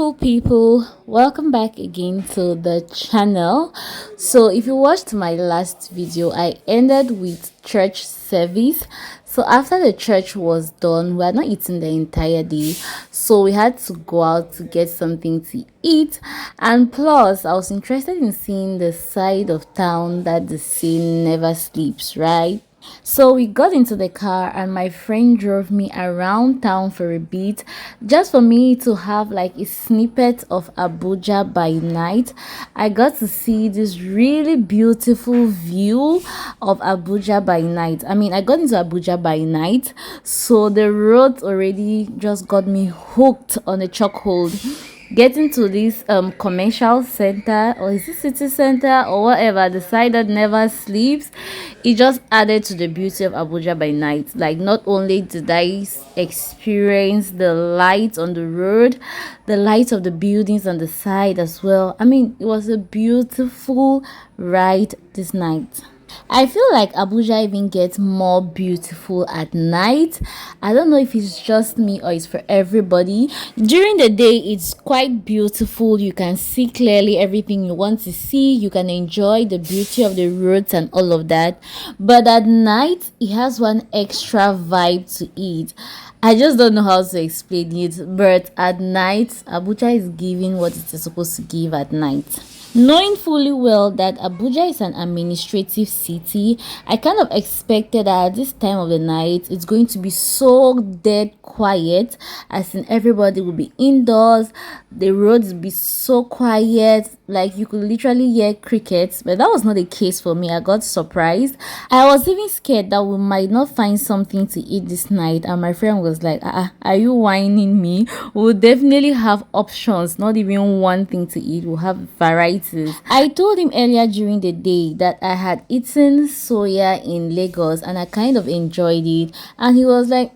beautiful people, welcome back again to the channel. So if you watched my last video, I ended with church service. So after the church was done, we are not eating the entire day, so we had to go out to get something to eat. And plus I was interested in seeing the side of town that the sea never sleeps, right? So we got into the car and my friend drove me around town for a bit, just for me to have like a snippet of Abuja by night. I got to see this really beautiful view of Abuja by night. I got into Abuja by night, so the road already just got me hooked on a chokehold. Getting to this commercial center, or is it city center or whatever, the side that never sleeps, it just added to the beauty of Abuja by night. Like, not only did I experience the light on the road, the light of the buildings on the side as well. It was a beautiful ride this night. I feel like Abuja even gets more beautiful at night. I don't know if it's just me or it's for everybody. During the day, it's quite beautiful. You can see clearly everything you want to see. You can enjoy the beauty of the roads and all of that. But at night, it has one extra vibe to it. I just don't know how to explain it. But at night, Abuja is giving what it is supposed to give at night. Knowing fully well that Abuja is an administrative city, I kind of expected that at this time of the night it's going to be so dead quiet, as in everybody will be indoors, the roads will be so quiet, like you could literally hear crickets. But that was not the case for me. I got surprised. I was even scared that we might not find something to eat this night, and my friend was like, are you whining me? We'll definitely have options, not even one thing to eat, we'll have varieties. I told him earlier during the day that I had eaten soya in Lagos and I kind of enjoyed it, and he was like,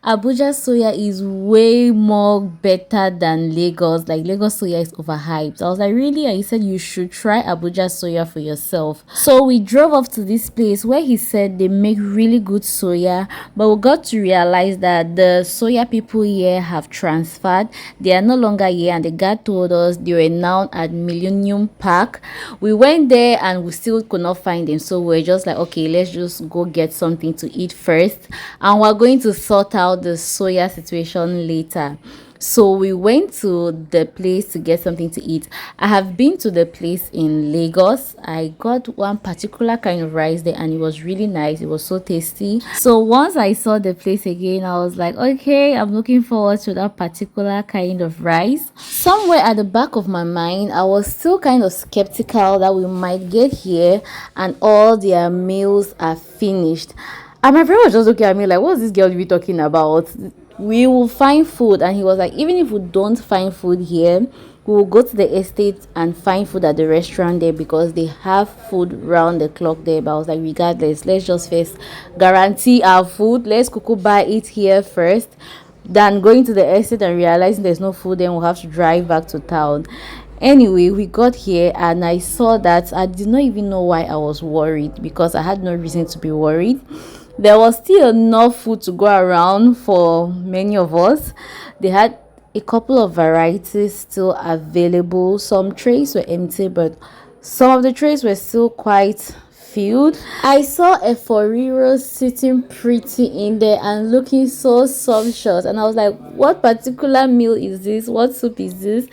Abuja soya is way more better than Lagos. Like, Lagos soya is overhyped. I was like, really? And he said you should try Abuja soya for yourself. So we drove off to this place where he said they make really good soya, but we got to realize that the soya people here have transferred. They are no longer here, and the guy told us they were now at Millennium Park. We went there and we still could not find them, so we're just like, okay, let's just go get something to eat first, and we're going to sort out the soya situation later. So we went to the place to get something to eat. I have been to the place in Lagos. I got one particular kind of rice there and it was really nice. It was so tasty. So once I saw the place again, I was like, okay, I'm looking forward to that particular kind of rice. Somewhere at the back of my mind, I was still kind of skeptical that we might get here and all their meals are finished. And my friend was just looking at me like, what's this girl be talking about? We will find food. And he was like, even if we don't find food here, we will go to the estate and find food at the restaurant there, because they have food round the clock there. But I was like, regardless, let's just first guarantee our food. Let's buy it here first, than going to the estate and realizing there's no food, then we'll have to drive back to town. Anyway, we got here and I saw that I did not even know why I was worried, because I had no reason to be worried. There was still enough food to go around for many of us. They had a couple of varieties still available. Some trays were empty, but some of the trays were still quite filled. I saw a foriro sitting pretty in there and looking so sumptuous, and I was like, what particular meal is this? What soup is this?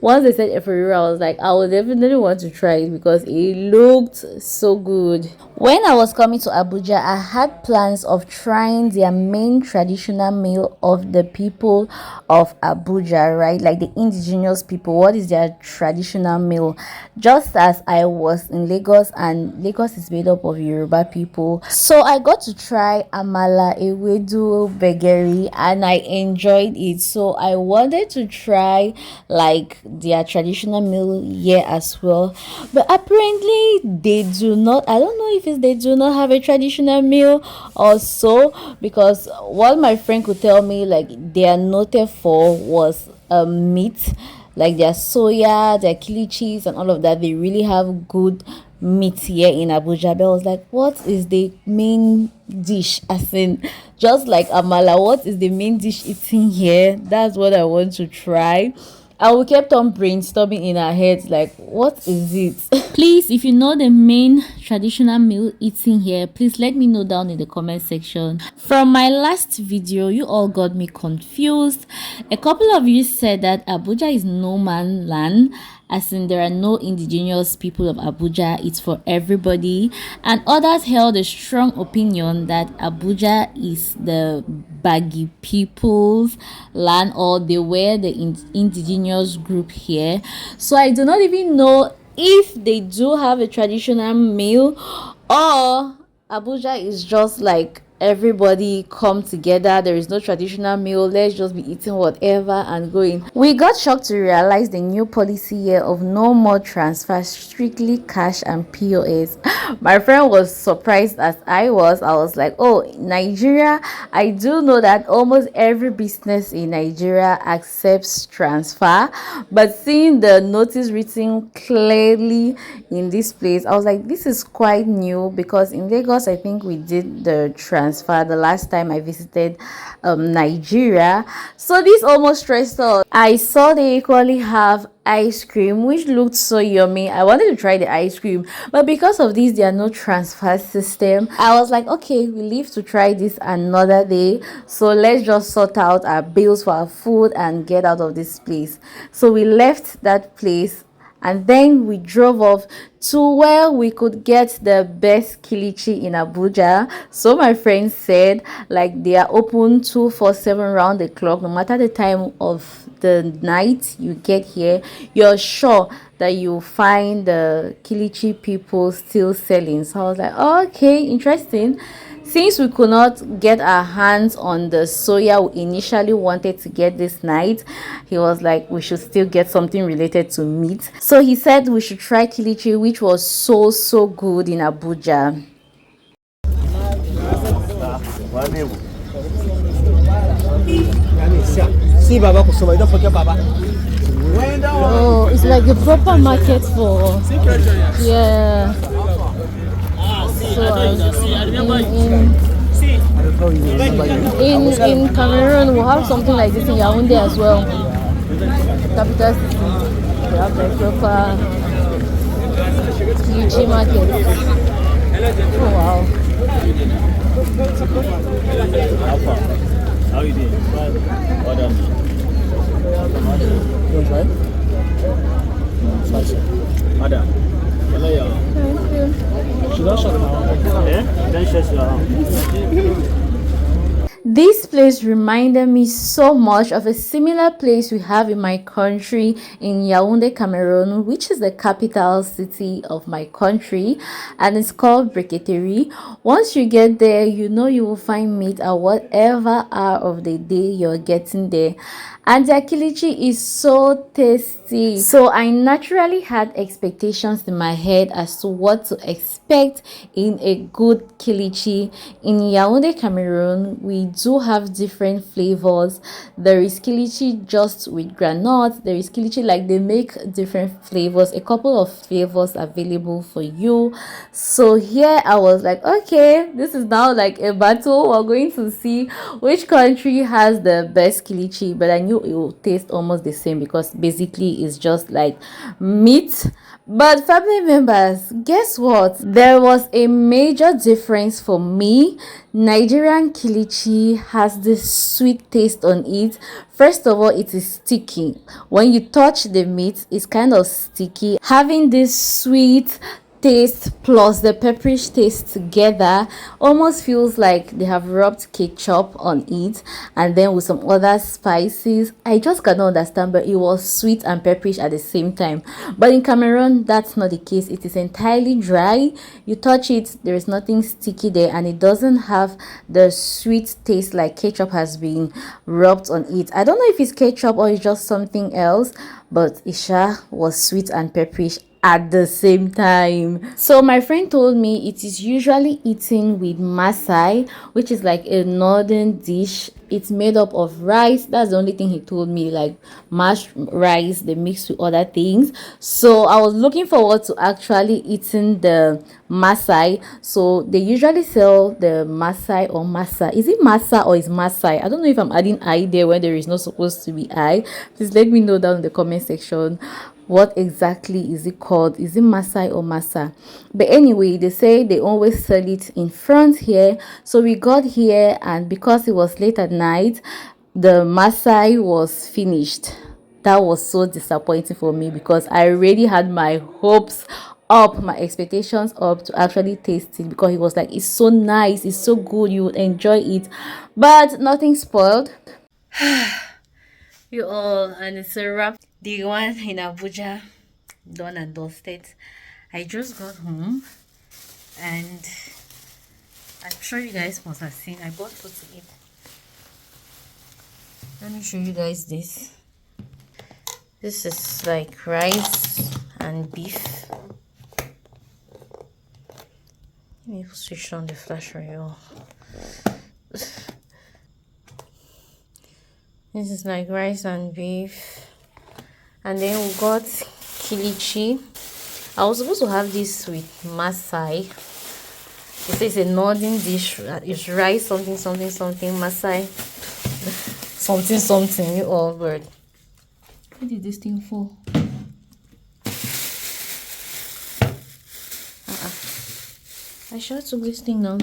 Once they said Eforiro, I was like, I would definitely want to try it because it looked so good. When I was coming to Abuja, I had plans of trying their main traditional meal of the people of Abuja, right? Like the indigenous people. What is their traditional meal? Just as I was in Lagos, and Lagos is made up of Yoruba people. So I got to try amala, ewedu, begeri, and I enjoyed it. So I wanted to try like their traditional meal here as well, but apparently they do not. I don't know if they do not have a traditional meal or so, because what my friend could tell me, like, they are noted for was meat, like their soya, their kilichis and all of that. They really have good meat here in Abuja. But I was like, what is the main dish? As in, just like amala, what is the main dish eating here? That's what I want to try. And we kept on brainstorming in our heads, like, what is it? Please, if you know the main traditional meal eating here, please let me know down in the comment section. From my last video, you all got me confused. A couple of you said that Abuja is no man land, as in there are no indigenous people of Abuja, it's for everybody. And others held a strong opinion that Abuja is the baggy people's land, or they were the indigenous group here. So I do not even know if they do have a traditional meal, or Abuja is just like everybody come together, there is no traditional meal, let's just be eating whatever and going. We got shocked to realize the new policy here of no more transfer, strictly cash and POS. My friend was surprised as I was like, oh, Nigeria, I do know that almost every business in Nigeria accepts transfer, but seeing the notice written clearly in this place, I was like, this is quite new, because in Lagos I think we did the transfer the last time I visited Nigeria. So this almost stressed out. I saw they equally have ice cream, which looked so yummy. I wanted to try the ice cream, but because of this there are no transfer system, I was like, okay, we live to try this another day, so let's just sort out our bills for our food and get out of this place. So we left that place and then we drove off to where we could get the best kilichi in Abuja. So my friend said, like, they are open 247 round the clock, no matter the time of the night you get here, you're sure that you find the kilichi people still selling. So I was like, oh, okay, interesting. Since we could not get our hands on the soya we initially wanted to get this night, he was like, we should still get something related to meat. So he said we should try kilichi, which was so good in Abuja. See Baba Kusuma, don't forget Baba. Oh, it's like a proper market for, yeah. So in Cameroon, we'll have something like this in Yaoundé as well. Capital city. We have the proper kilichi market. Oh wow. How you doing? Well done. You want to try? Madam. Hello, y'all. Thank you. She don't shut now. Yeah? Don't shut you. This place reminded me so much of a similar place we have in my country, in Yaoundé, Cameroon, which is the capital city of my country, and it's called Briqueterie. Once you get there, you know you will find meat at whatever hour of the day you're getting there. And their kilichi is so tasty. So I naturally had expectations in my head as to what to expect in a good kilichi. In Yaoundé, Cameroon, we do have different flavors. There is kilichi just with granite. There is kilichi like they make different flavors, a couple of flavors available for you. So here I was like, okay, this is now like a battle. We're going to see which country has the best kilichi, but I knew it will taste almost the same because basically it's just like meat. But family members, guess what? There was a major difference for me. Nigerian kilichi has this sweet taste on it. First of all, it is sticky. When you touch the meat, it's kind of sticky, having this sweet taste plus the pepperish taste together almost feels like they have rubbed ketchup on it and then with some other spices. I just cannot understand, but it was sweet and pepperish at the same time. But in Cameroon, that's not the case. It is entirely dry. You touch it, there is nothing sticky there, and it doesn't have the sweet taste like ketchup has been rubbed on it. I don't know if it's ketchup or it's just something else, but Isha was sweet and pepperish. at the same time. So my friend told me it is usually eaten with masai, which is like a northern dish. It's made up of rice. That's the only thing he told me, like mashed rice they mix with other things. So I was looking forward to actually eating the masai. So they usually sell the masai or masa. Is it masa or is masai? I don't know if I'm adding I there when there is not supposed to be I. Please let me know down in the comment section what exactly is it called. Is it masai or masa? But anyway, they say they always sell it in front here. So we got here, and because it was late at night, the masai was finished. That was so disappointing for me because I already had my hopes up, my expectations up to actually taste it, because it was like, it's so nice, it's so good, you would enjoy it. But nothing spoiled. You all, and it's a wrap. The one in Abuja, done and dusted. I just got home, and I'm sure you guys must have seen I bought food to eat. Let me show you guys this. This is like rice and beef. Let me switch on the flash for you all. This is like rice and beef. And then we got kilichi. I was supposed to have this with masai. It says a northern dish. It's rice something something something masai something something. You all word. What is this thing for? I showed to this thing now.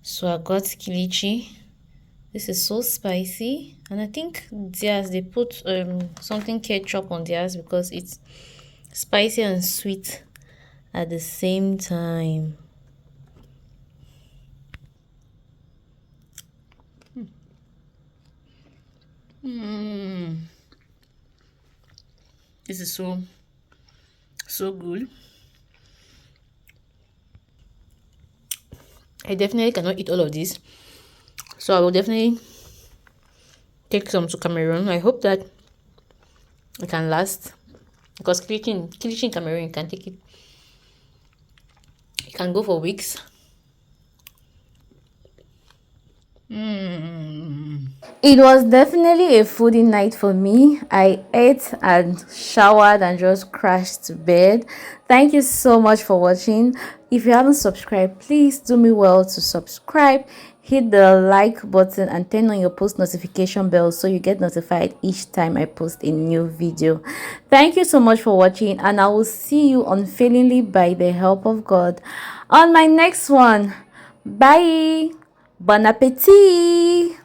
So I got kilichi. This is so spicy, and I think theirs they put something ketchup on theirs because it's spicy and sweet at the same time. This is so good. I definitely cannot eat all of this, so I will definitely take some to Cameroon. I hope that it can last, because kilichi in Cameroon, you can take it. It can go for weeks. It was definitely a foodie night for me. I ate and showered and just crashed to bed. Thank you so much for watching. If you haven't subscribed, please do me well to subscribe. Hit the like button and turn on your post notification bell so you get notified each time I post a new video. Thank you so much for watching, and I will see you unfailingly by the help of God on my next one. Bye. Bon appetit.